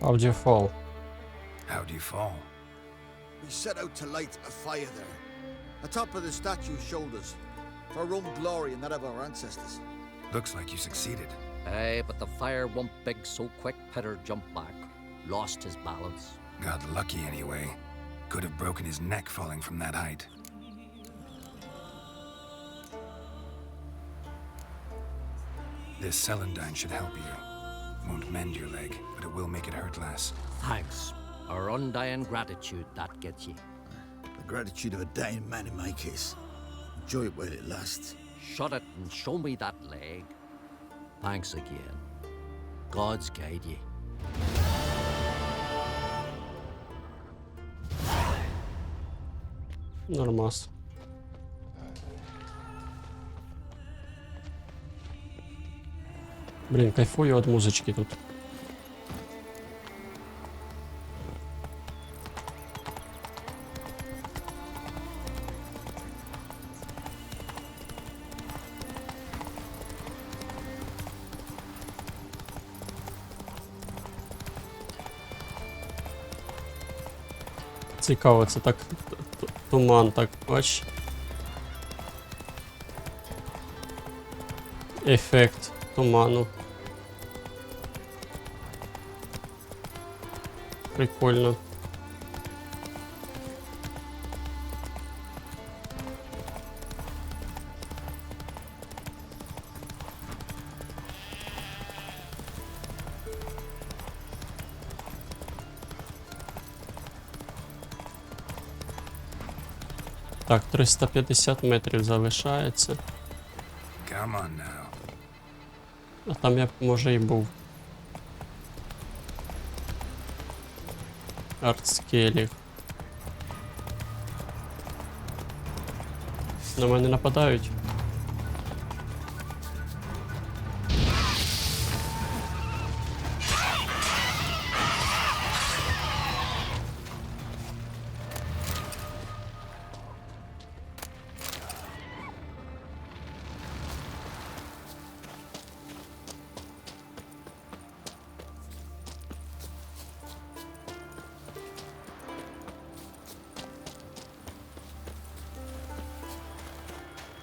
How do you fall? How do you fall? We set out to light a fire there. Atop of the statue's shoulders. For our own glory and that of our ancestors. Looks like you succeeded. Aye, but the fire went big so quick Peter jumped back. Lost his balance. Got lucky anyway. Could have broken his neck falling from that height. This celandine should help you. Won't mend your leg, but it will make it hurt less. Thanks. Our undying gratitude, that gets you. The gratitude of a dying man in my case. Enjoy it while it lasts. Shut it and show me that leg. Thanks again. God's guide ye. Нормас. Блін, кайфую від музички тут. Цікаво, це так туман, так, бач. Ефект туману. Прикольно. Так, 350 метрів залишається. Come on now. А там я, може, і був. Артскелліг. На мене нападають.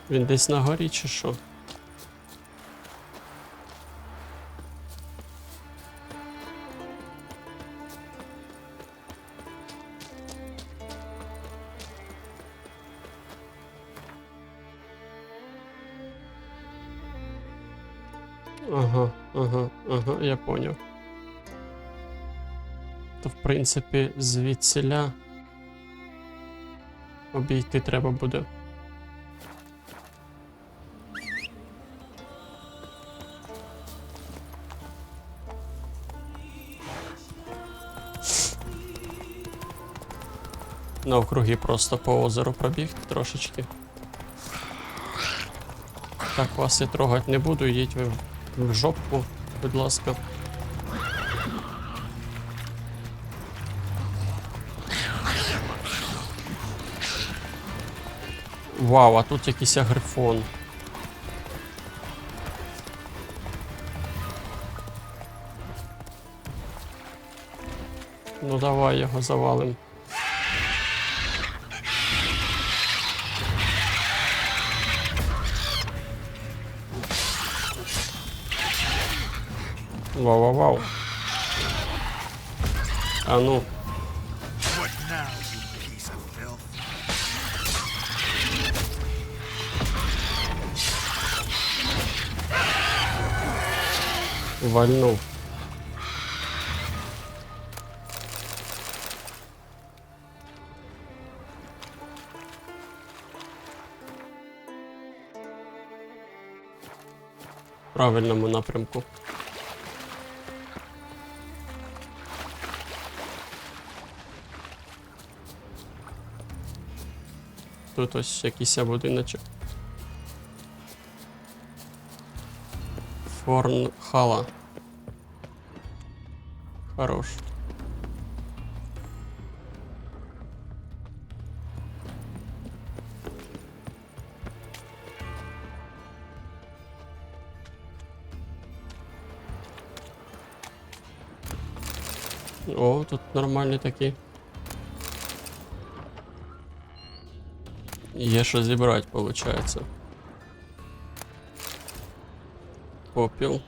Він десь на горі чи що? Ага, я поняв. То в принципі звідсіля обійти треба буде. Навкруги просто по озеру пробігти трошечки. Так, вас я трогати не буду, їдь ви в жопу, будь ласка. Вау, а тут якийсь грифон. Ну давай його завалим. Вау. А ну. What now, you piece of filth? Вальнув. В правильному напрямку. Тут ось якийсь будиночок. Форнхала. Хорош. О, тут нормальні такі. Є що зібрати, виходить. Попіл.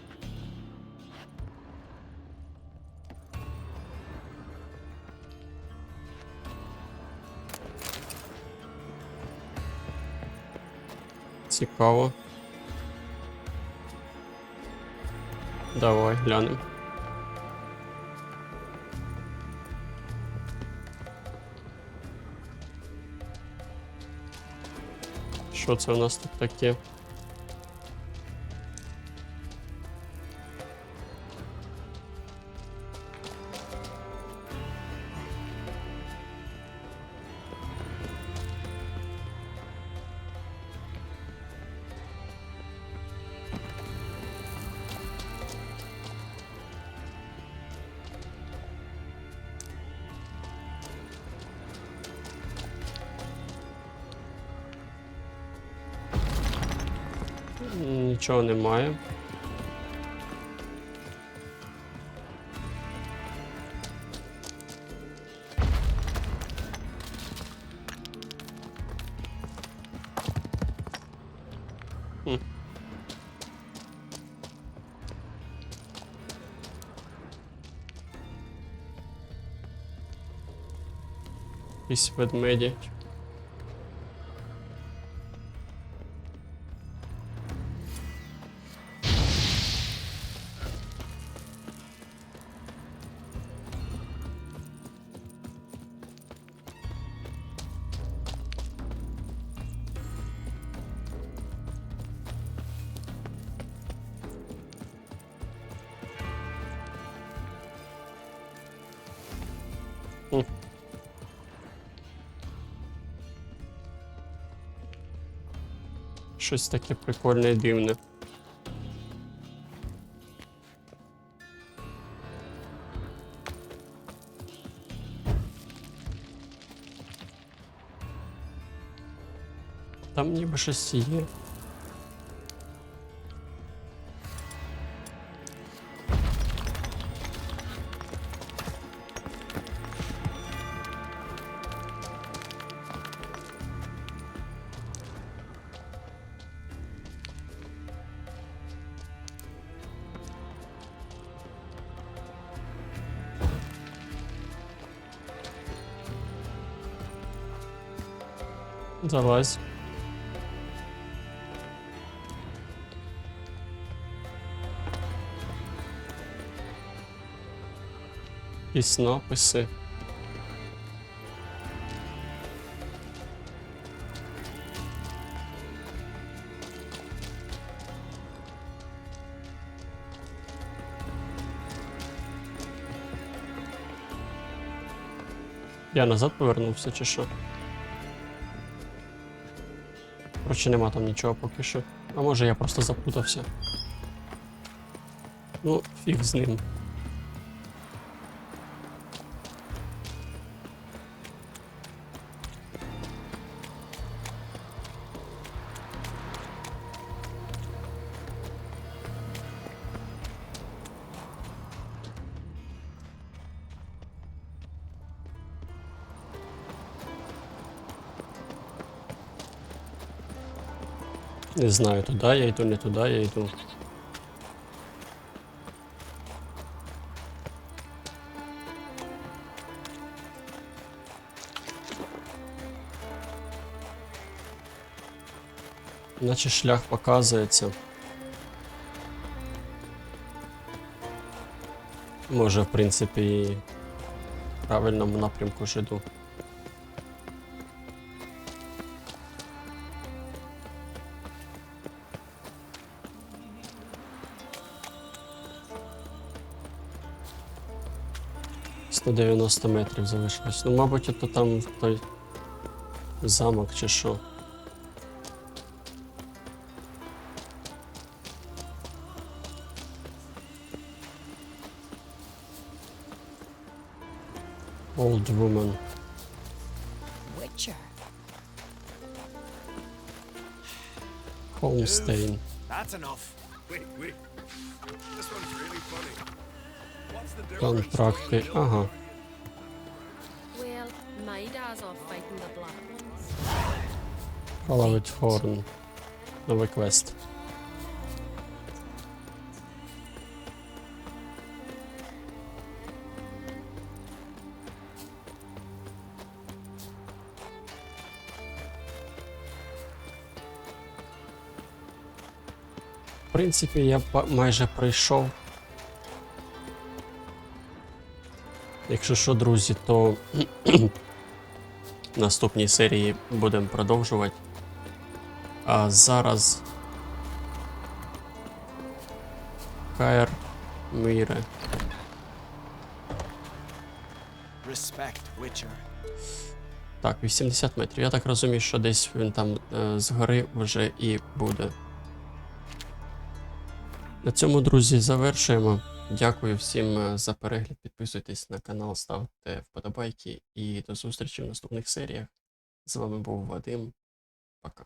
Цікаво. Давай глянемо. Що це у нас тут таке? Нічого немає. Якісь ведмеді. Щось таке прикольне і дивне. Там ніби щось є. Залазь. Якісь написи. Я назад повернувся чи що? Короче, нема там нічого поки що. А може я просто запутався. Ну, фіг з ним. Не знаю, туди я йду, не туди я йду. Наче шлях показується. Може, в принципі, і в правильному напрямку ж іду. До 90 метрів залишилось. Ну, мабуть, це там той замок чи що. Old woman. Witcher. Homestein. That's enough. Wait. This one's really funny. Контракти, ага. Well, my dad's off fighting the black ones. Халавить Хорн. Новий квест. В принципі, я майже пройшов. Якщо що, друзі, то в наступній серії будемо продовжувати. А зараз Каєр Міре. Respect, Witcher. Так, 80 метрів. Я так розумію, що десь він там згори вже і буде. На цьому, друзі, завершуємо. Дякую всім за перегляд. Підписуйтесь на канал, ставте вподобайки і до зустрічі в наступних серіях. З вами був Вадим. Пока.